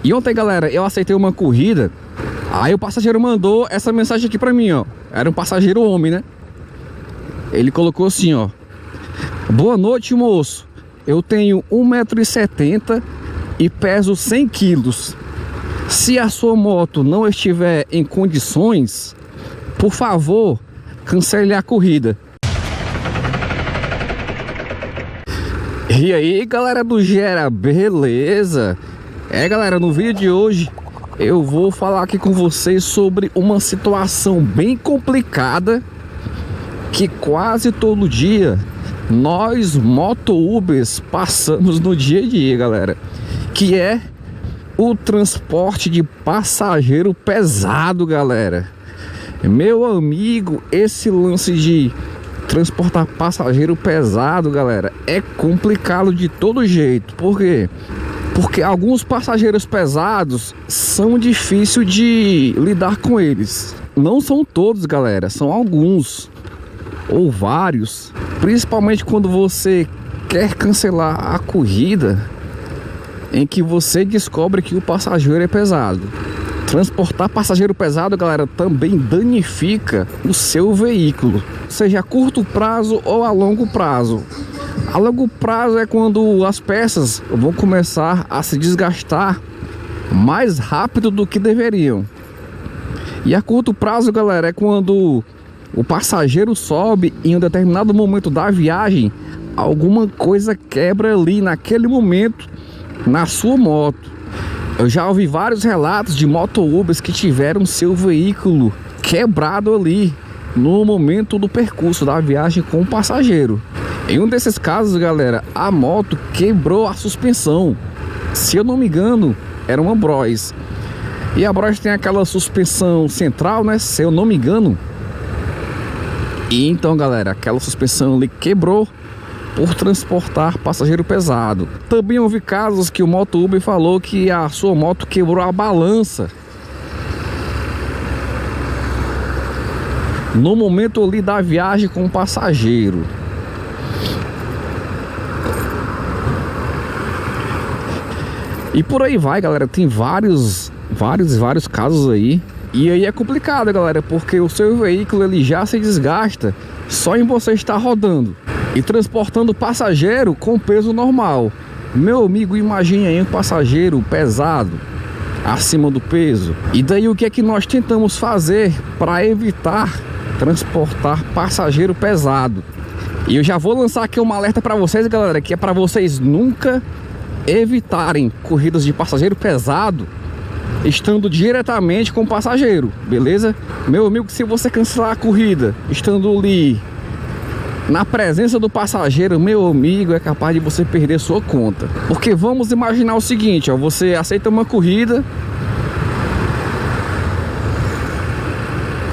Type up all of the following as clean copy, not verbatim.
E ontem, galera, eu aceitei uma corrida. Aí o passageiro mandou essa mensagem aqui pra mim, ó. Era um passageiro homem, né? Ele colocou assim, ó: boa noite, moço. Eu tenho 1,70 m e peso 100 quilos. Se a sua moto não estiver em condições, por favor, cancele a corrida. E aí, galera do Gera, beleza? Galera, no vídeo de hoje eu vou falar aqui com vocês sobre uma situação bem complicada que quase todo dia nós moto-ubers passamos no dia a dia, galera, que é o transporte de passageiro pesado, galera. Meu amigo, esse lance de transportar passageiro pesado, galera, é complicado de todo jeito. Por quê? Porque alguns passageiros pesados são difíceis de lidar com eles. Não são todos, galera, são alguns ou vários. Principalmente quando você quer cancelar a corrida em que você descobre que o passageiro é pesado. Transportar passageiro pesado, galera, também danifica o seu veículo, seja a curto prazo ou a longo prazo. A longo prazo é quando as peças vão começar a se desgastar mais rápido do que deveriam. E a curto prazo, galera, é quando o passageiro sobe e em um determinado momento da viagem alguma coisa quebra ali naquele momento na sua moto. Eu já ouvi vários relatos de moto-ubers que tiveram seu veículo quebrado ali no momento do percurso da viagem com o passageiro. Em um desses casos, galera, a moto quebrou a suspensão. Se eu não me engano, era uma Bros. E a Bros tem aquela suspensão central, né? Se eu não me engano. E então, galera, aquela suspensão ali quebrou por transportar passageiro pesado. Também houve casos que o moto-uber falou que a sua moto quebrou a balança no momento ali da viagem com o passageiro. E por aí vai, galera. Tem vários casos aí. E aí é complicado, galera, porque o seu veículo ele já se desgasta só em você estar rodando e transportando passageiro com peso normal. Meu amigo, imagine aí um passageiro pesado, acima do peso. E daí o que é que nós tentamos fazer para evitar transportar passageiro pesado? E eu já vou lançar aqui uma alerta para vocês, galera, que é para vocês nunca evitarem corridas de passageiro pesado estando diretamente com o passageiro, beleza? Meu amigo, se você cancelar a corrida estando ali na presença do passageiro, meu amigo, é capaz de você perder sua conta. Porque vamos imaginar o seguinte, ó, você aceita uma corrida,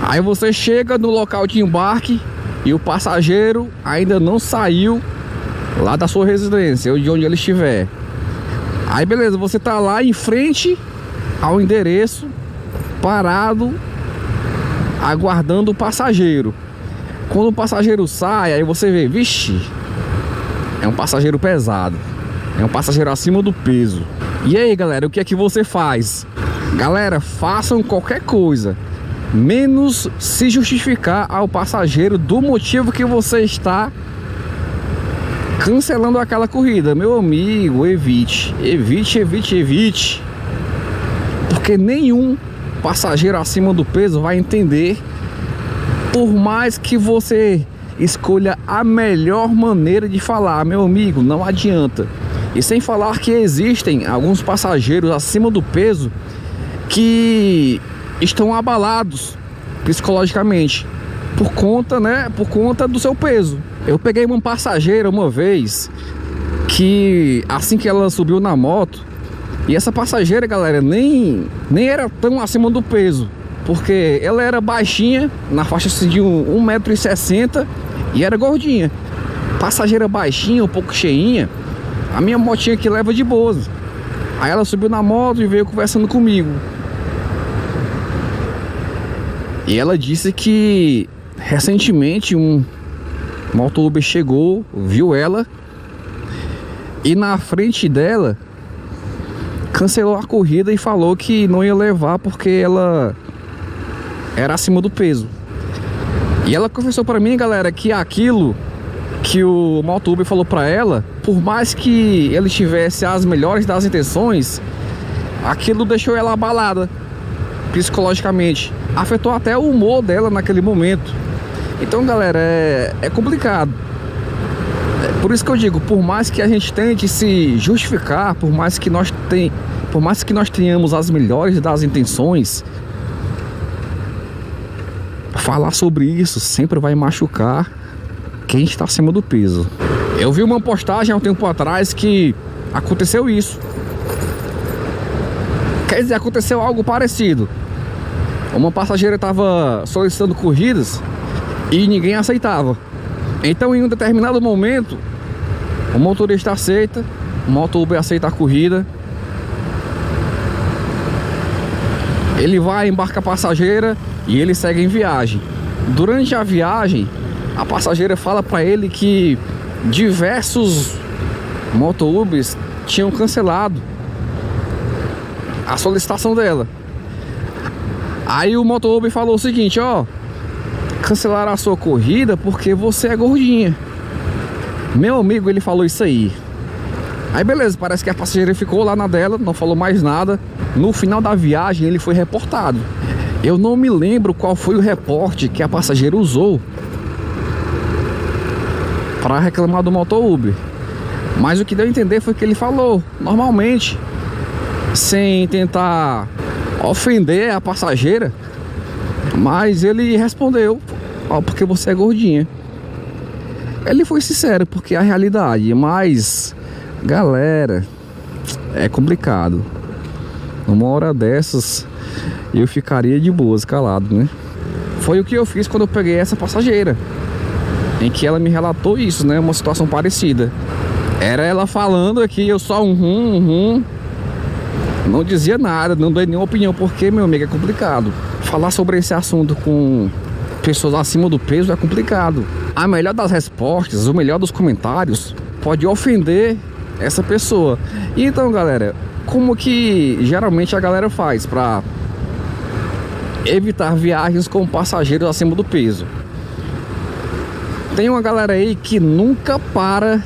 aí você chega no local de embarque e o passageiro ainda não saiu lá da sua residência ou de onde ele estiver. Aí beleza, você tá lá em frente ao endereço, parado, aguardando o passageiro. Quando o passageiro sai, aí você vê, vixe, é um passageiro pesado, é um passageiro acima do peso. E aí, galera, o que é que você faz? Galera, façam qualquer coisa, menos se justificar ao passageiro do motivo que você está cancelando aquela corrida. Meu amigo, evite. Porque nenhum passageiro acima do peso vai entender, por mais que você escolha a melhor maneira de falar. Meu amigo, não adianta. E sem falar que existem alguns passageiros acima do peso que estão abalados psicologicamente por conta, né, por conta do seu peso. Eu peguei uma passageira uma vez que assim que ela subiu na moto, e essa passageira, galera, nem era tão acima do peso, porque ela era baixinha, na faixa assim, de 1,60 m, e era gordinha. Passageira baixinha, um pouco cheinha, a minha motinha que leva de boas. Aí ela subiu na moto e veio conversando comigo. E ela disse que recentemente um moto-uber chegou, viu ela, e na frente dela cancelou a corrida e falou que não ia levar porque ela era acima do peso. E ela confessou pra mim, galera, que aquilo que o motoboy falou pra ela, por mais que ele tivesse as melhores das intenções, aquilo deixou ela abalada psicologicamente, afetou até o humor dela naquele momento. Então, galera, é complicado. Por isso que eu digo, por mais que a gente tente se justificar, por mais que nós tenhamos as melhores das intenções, falar sobre isso sempre vai machucar quem está acima do peso. Eu vi uma postagem há um tempo atrás que aconteceu isso. Quer dizer, aconteceu algo parecido. Uma passageira estava solicitando corridas e ninguém aceitava. Então, em um determinado momento, o motorista aceita, o motoboy aceita a corrida. Ele vai, embarca a passageira e ele segue em viagem. Durante a viagem, a passageira fala para ele que diversos motoboys tinham cancelado a solicitação dela. Aí o motoboy falou o seguinte: ó, cancelaram a sua corrida porque você é gordinha. Meu amigo, ele falou isso aí. Aí beleza, parece que a passageira ficou lá na dela, não falou mais nada. No final da viagem ele foi reportado. Eu não me lembro qual foi o reporte que a passageira usou para reclamar do motoboy, mas o que deu a entender foi que ele falou normalmente, sem tentar ofender a passageira, mas ele respondeu: ó, porque você é gordinha. Ele foi sincero, porque é a realidade. Mas, galera, é complicado. Numa hora dessas eu ficaria de boas, calado, né? Foi o que eu fiz quando eu peguei essa passageira, em que ela me relatou isso, né? Uma situação parecida. Era ela falando aqui, eu só não dizia nada, não dei nenhuma opinião, porque, meu amigo, é complicado. Falar sobre esse assunto com pessoas acima do peso é complicado. A melhor das respostas, o melhor dos comentários pode ofender essa pessoa. E então, galera, como que geralmente a galera faz para evitar viagens com passageiros acima do peso? Tem uma galera aí que nunca para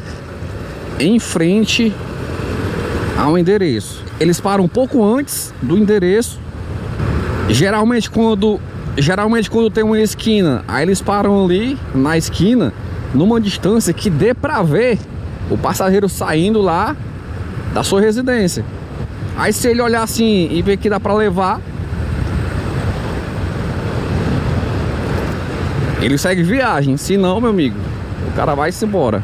em frente ao endereço. Eles param um pouco antes do endereço. Geralmente quando tem uma esquina, aí eles param ali na esquina, numa distância que dê pra ver o passageiro saindo lá da sua residência. Aí se ele olhar assim e ver que dá pra levar, ele segue viagem. Se não, meu amigo, o cara vai-se embora.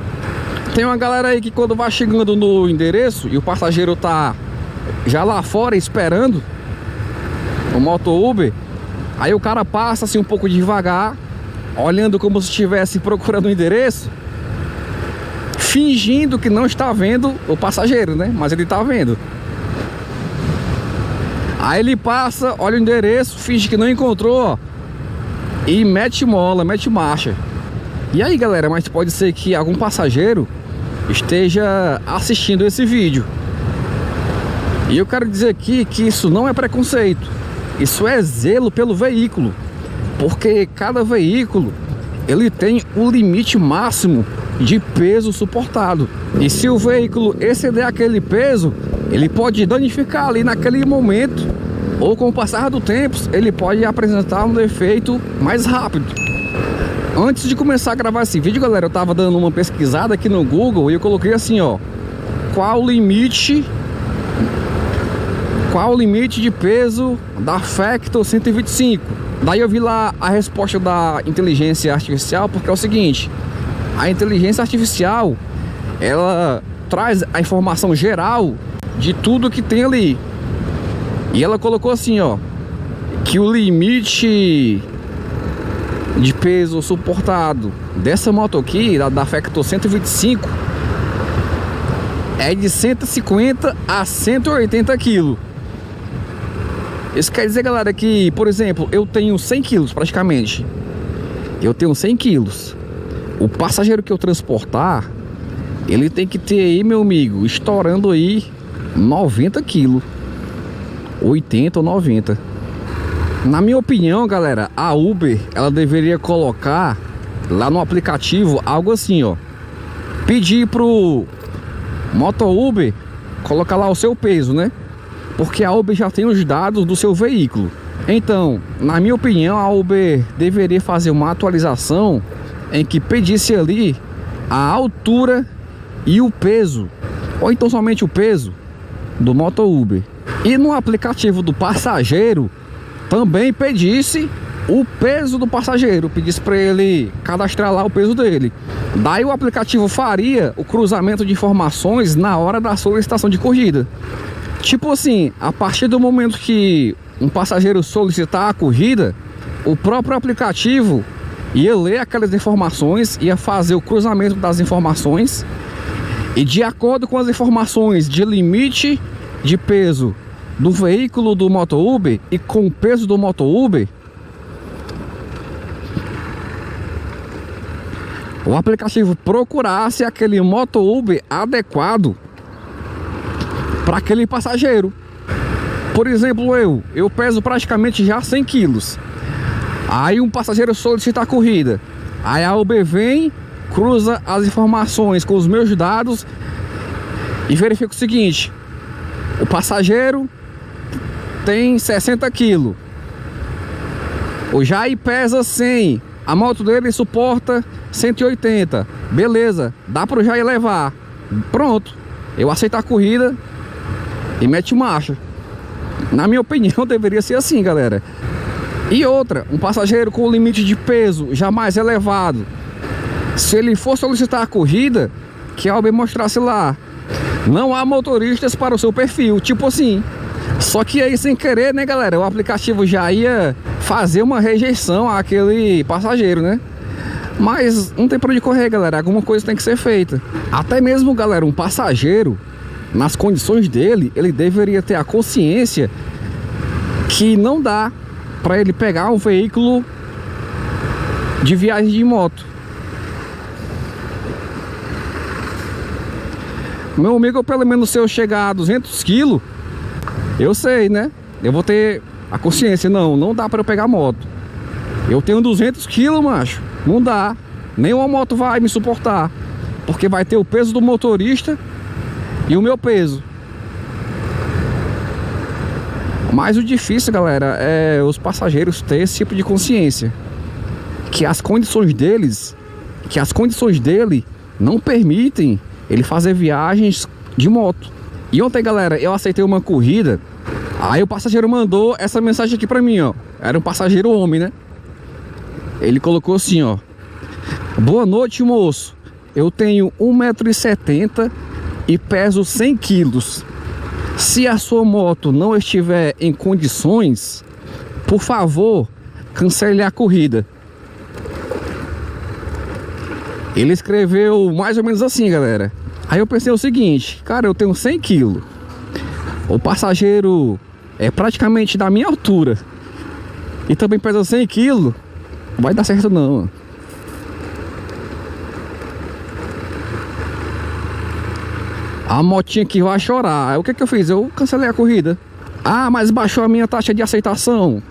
Tem uma galera aí que quando vai chegando no endereço e o passageiro tá já lá fora esperando o motoboy, aí o cara passa assim um pouco devagar, olhando como se estivesse procurando o endereço, fingindo que não está vendo o passageiro, né? Mas ele tá vendo. Aí ele passa, olha o endereço, finge que não encontrou, ó, e mete mola, mete marcha. E aí, galera, mas pode ser que algum passageiro esteja assistindo esse vídeo. E eu quero dizer aqui que isso não é preconceito, isso é zelo pelo veículo, porque cada veículo ele tem o limite máximo de peso suportado. E se o veículo exceder aquele peso, ele pode danificar ali naquele momento, ou com o passar do tempo, ele pode apresentar um defeito mais rápido. Antes de começar a gravar esse vídeo, galera, eu tava dando uma pesquisada aqui no Google e eu coloquei assim, ó: qual o limite de peso da Factor 125? Daí eu vi lá a resposta da inteligência artificial, porque é o seguinte: a inteligência artificial, ela traz a informação geral de tudo que tem ali. E ela colocou assim, ó, que o limite de peso suportado dessa moto aqui, da Factor 125, é de 150 a 180 kg. Isso quer dizer, galera, que, por exemplo, eu tenho 100 quilos praticamente. Eu tenho 100 quilos. O passageiro que eu transportar, ele tem que ter aí, meu amigo, estourando aí 90 quilos. 80 ou 90. Na minha opinião, galera, a Uber, ela deveria colocar lá no aplicativo algo assim, ó. Pedir pro Moto Uber colocar lá o seu peso, né? Porque a Uber já tem os dados do seu veículo. Então, na minha opinião, a Uber deveria fazer uma atualização em que pedisse ali a altura e o peso, ou então somente o peso do Moto Uber. E no aplicativo do passageiro também pedisse o peso do passageiro, pedisse para ele cadastrar lá o peso dele. Daí o aplicativo faria o cruzamento de informações na hora da solicitação de corrida. Tipo assim, a partir do momento que um passageiro solicitar a corrida, o próprio aplicativo ia ler aquelas informações, ia fazer o cruzamento das informações, e de acordo com as informações de limite de peso do veículo do Moto Uber e com o peso do Moto Uber, o aplicativo procurasse aquele Moto Uber adequado para aquele passageiro. Por exemplo, eu peso praticamente já 100 quilos. Aí um passageiro solicita a corrida. Aí a Uber vem, cruza as informações com os meus dados e verifica o seguinte: o passageiro tem 60 quilos. O Jair pesa 100. A moto dele suporta 180. Beleza, dá para o Jair levar. Pronto, eu aceito a corrida e mete marcha. Na minha opinião, deveria ser assim, galera. E outra, um passageiro com limite de peso já mais elevado, se ele for solicitar a corrida, que a Uber mostrasse lá: não há motoristas para o seu perfil, tipo assim. Só que aí, sem querer, né, galera, o aplicativo já ia fazer uma rejeição àquele passageiro, né? Mas não tem pra onde correr, galera. Alguma coisa tem que ser feita. Até mesmo, galera, um passageiro, nas condições dele, ele deveria ter a consciência que não dá para ele pegar um veículo de viagem de moto. Meu amigo, pelo menos se eu chegar a 200 quilos, eu sei, né? Eu vou ter a consciência, não dá para eu pegar moto. Eu tenho 200 quilos, macho. Não dá. Nenhuma moto vai me suportar, porque vai ter o peso do motorista e o meu peso. Mas o difícil, galera, é os passageiros ter esse tipo de consciência, que as condições dele não permitem ele fazer viagens de moto. E ontem, galera, eu aceitei uma corrida. Aí o passageiro mandou essa mensagem aqui pra mim, ó. Era um passageiro homem, né? Ele colocou assim, ó: boa noite, moço. Eu tenho 1,70 m e peso 100 quilos. Se a sua moto não estiver em condições, por favor, cancele a corrida. Ele escreveu mais ou menos assim, galera. Aí eu pensei o seguinte: cara, eu tenho 100 quilos. O passageiro é praticamente da minha altura e também pesa 100 quilos. Não vai dar certo não. A motinha aqui vai chorar. Aí o que eu fiz? Eu cancelei a corrida. Ah, mas baixou a minha taxa de aceitação.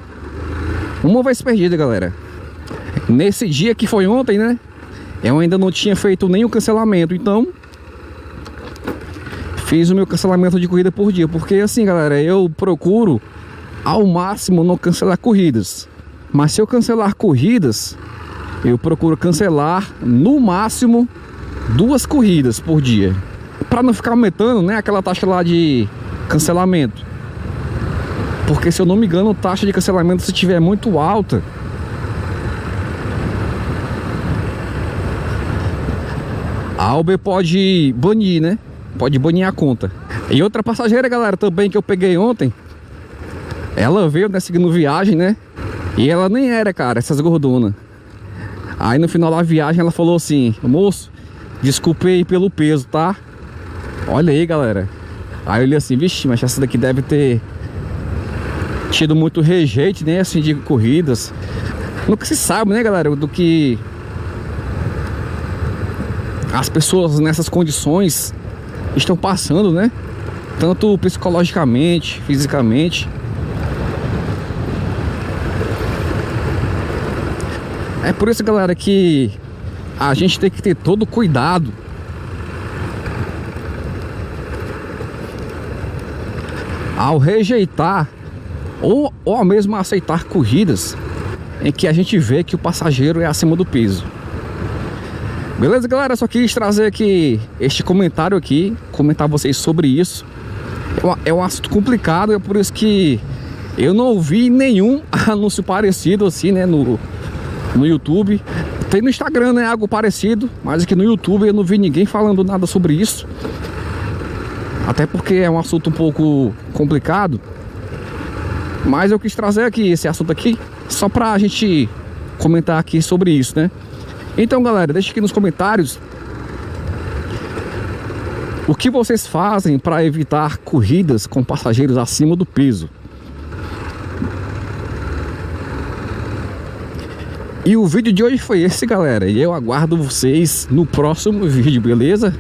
Uma vez perdida, galera. Nesse dia que foi ontem, né? Eu ainda não tinha feito nenhum cancelamento. Então fiz o meu cancelamento de corrida por dia. Porque assim, galera, eu procuro ao máximo não cancelar corridas. Mas se eu cancelar corridas, eu procuro cancelar no máximo 2 corridas por dia, para não ficar aumentando, né, aquela taxa lá de cancelamento. Porque se eu não me engano, a taxa de cancelamento, se tiver muito alta, a Uber pode banir, né? Pode banir a conta. E outra passageira, galera, também que eu peguei ontem, ela veio, né, seguindo viagem, né? E ela nem era, cara, essas gordonas. Aí no final da viagem ela falou assim: moço, desculpe aí pelo peso, tá? Olha aí, galera. Aí eu olhei assim: vixe, mas essa daqui deve ter tido muito rejeito, né, assim, de corridas. Nunca se sabe, né, galera, do que as pessoas nessas condições estão passando, né? Tanto psicologicamente, fisicamente. É por isso, galera, que a gente tem que ter todo cuidado ao rejeitar ou ao mesmo aceitar corridas em que a gente vê que o passageiro é acima do peso. Beleza, galera? Só quis trazer aqui este comentário aqui, comentar vocês sobre isso. É um assunto complicado, é por isso que eu não ouvi nenhum anúncio parecido assim, né, no YouTube. Tem no Instagram, né, algo parecido, mas aqui no YouTube eu não vi ninguém falando nada sobre isso. Até porque é um assunto um pouco complicado. Mas eu quis trazer aqui esse assunto aqui só pra gente comentar aqui sobre isso, né? Então, galera, deixa aqui nos comentários o que vocês fazem para evitar corridas com passageiros acima do peso. E o vídeo de hoje foi esse, galera. E eu aguardo vocês no próximo vídeo, beleza?